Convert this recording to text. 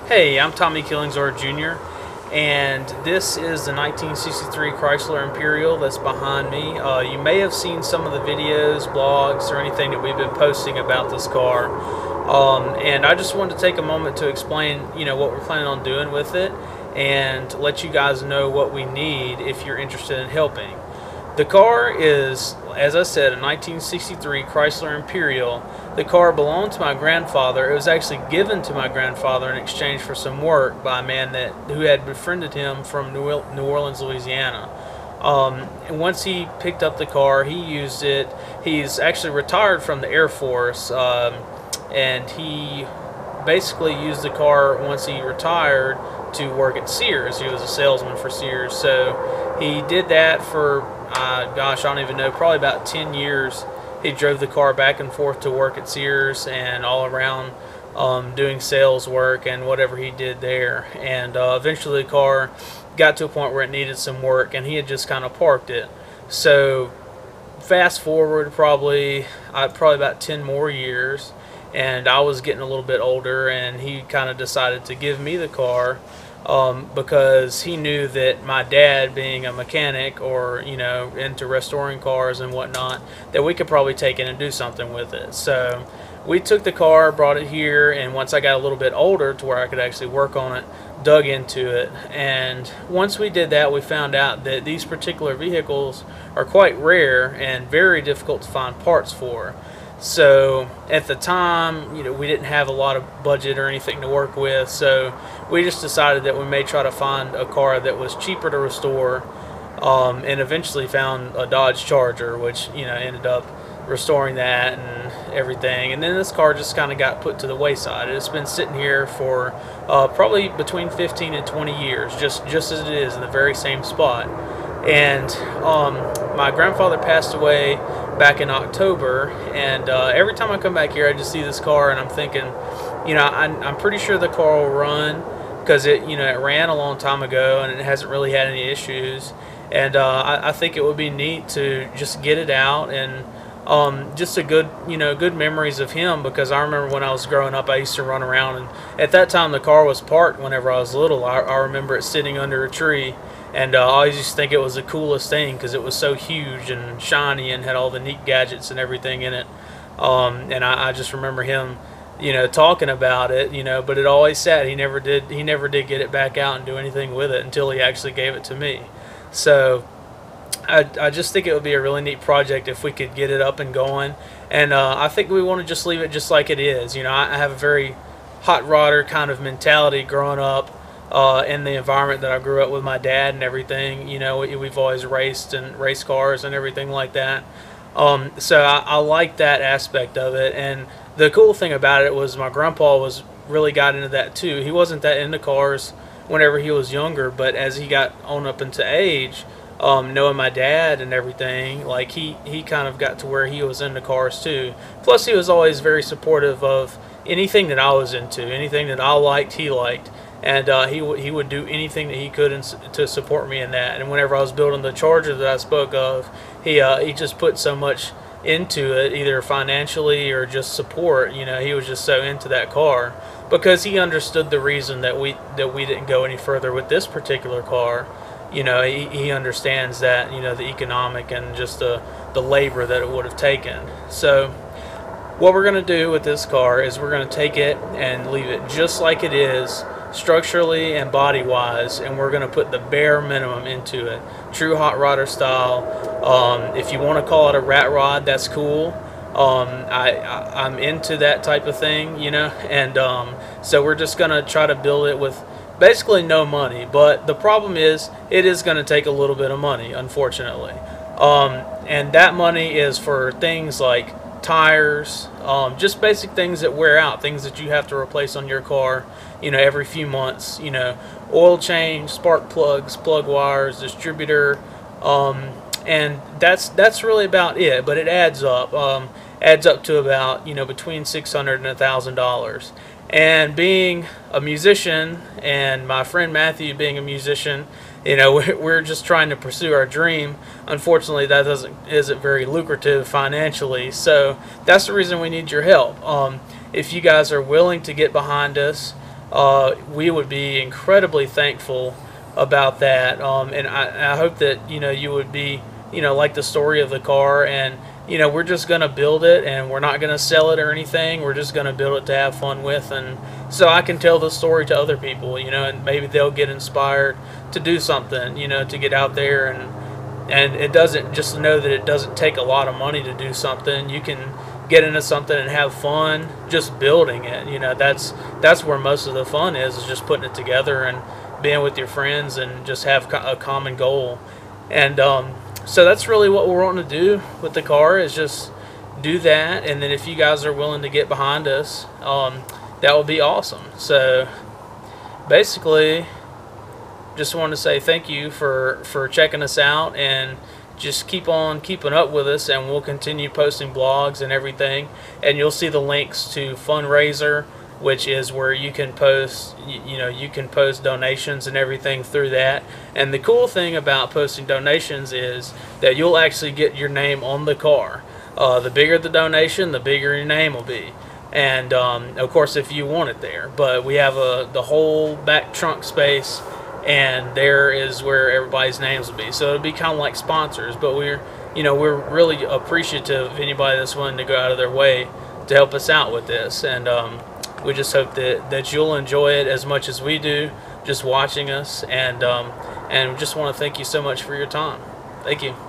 Hey, I'm Tommy Killingzor Jr. and this is the 1963 Chrysler Imperial that's behind me. You may have seen some of the videos, blogs, or anything that we've been posting about this car. And I just wanted to take a moment to explain, what we're planning on doing with it and let you guys know what we need if you're interested in helping. The car is, as I said, a 1963 Chrysler Imperial. The car belonged to my grandfather. It was actually given to my grandfather in exchange for some work by a man who had befriended him from New Orleans, Louisiana. And once he picked up the car, he used it. He's actually retired from the Air Force, and he basically used the car once he retired to work at Sears. He was a salesman for Sears, so he did that for gosh, I don't even know, probably about 10 years. He drove the car back and forth to work at Sears and all around doing sales work and whatever he did there. And eventually the car got to a point where it needed some work, and he had just kind of parked it. So fast forward probably about 10 more years, and I was getting a little bit older, and he kind of decided to give me the car. Because he knew that my dad, being a mechanic or into restoring cars and whatnot, that we could probably take it and do something with it. So we took the car, brought it here, and once I got a little bit older to where I could actually work on it, dug into it. And once we did that, we found out that these particular vehicles are quite rare and very difficult to find parts for. So at the time, we didn't have a lot of budget or anything to work with, so we just decided that we may try to find a car that was cheaper to restore, and eventually found a Dodge Charger, which ended up restoring that and everything. And then this car just kind of got put to the wayside. It's been sitting here for probably between 15 and 20 years, just as it is, in the very same spot. And my grandfather passed away back in October, and every time I come back here I just see this car and I'm thinking, I'm pretty sure the car will run, because it ran a long time ago and it hasn't really had any issues. And I think it would be neat to just get it out, and just a good memories of him, because I remember when I was growing up I used to run around, and at that time the car was parked whenever I was little. I remember it sitting under a tree, and I always used to think it was the coolest thing because it was so huge and shiny and had all the neat gadgets and everything in it. And I just remember him talking about it, but it always sat. He never did get it back out and do anything with it until he actually gave it to me. So I just think it would be a really neat project if we could get it up and going. And I think we want to just leave it just like it is. I have a very hot rodder kind of mentality growing up in the environment that I grew up with my dad and everything. We've always raced and race cars and everything like that. So I like that aspect of it. And the cool thing about it was my grandpa really got into that too. He wasn't that into cars whenever he was younger, but as he got on up into age, knowing my dad and everything, like he kind of got to where he was into cars too. Plus he was always very supportive of anything that I was into, anything that I liked, he liked. And he would do anything that he could to support me in that. And whenever I was building the Charger that I spoke of, he just put so much into it, either financially or just support. He was just so into that car, because he understood the reason that we didn't go any further with this particular car. He understands that, the economic and just the labor that it would have taken. So what we're going to do with this car is we're going to take it and leave it just like it is, structurally and body wise, and we're going to put the bare minimum into it, true hot rodder style. If you want to call it a rat rod, that's cool. I'm into that type of thing, and so we're just going to try to build it with basically no money. But the problem is, it is going to take a little bit of money, unfortunately, and that money is for things like tires, just basic things that wear out, things that you have to replace on your car, every few months, oil change, spark plugs, plug wires, distributor, and that's really about it. But it adds up to about between $600 and $1,000. And being a musician, and my friend Matthew being a musician, we're just trying to pursue our dream. Unfortunately, that isn't very lucrative financially, so that's the reason we need your help. If you guys are willing to get behind us, we would be incredibly thankful about that. And I hope that you would be like the story of the car, and we're just going to build it, and we're not going to sell it or anything. We're just going to build it to have fun with, and so I can tell the story to other people, and maybe they'll get inspired to do something, to get out there, and it doesn't, just to know that it doesn't take a lot of money to do something. You can get into something and have fun just building it. That's where most of the fun is just putting it together and being with your friends and just have a common goal. And so that's really what we're wanting to do with the car, is just do that. And then if you guys are willing to get behind us, that would be awesome. So basically, just want to say thank you for checking us out, and just keep on keeping up with us, and we'll continue posting blogs and everything. And you'll see the links to Fundraiser, which is where you can post, you can post donations and everything through that. And the cool thing about posting donations is that you'll actually get your name on the car. The bigger the donation, the bigger your name will be. And of course, if you want it there. But we have the whole back trunk space, and there is where everybody's names will be. So it'll be kind of like sponsors, but we're really appreciative of anybody that's willing to go out of their way to help us out with this. And we just hope that you'll enjoy it as much as we do, just watching us. And just want to thank you so much for your time. Thank you.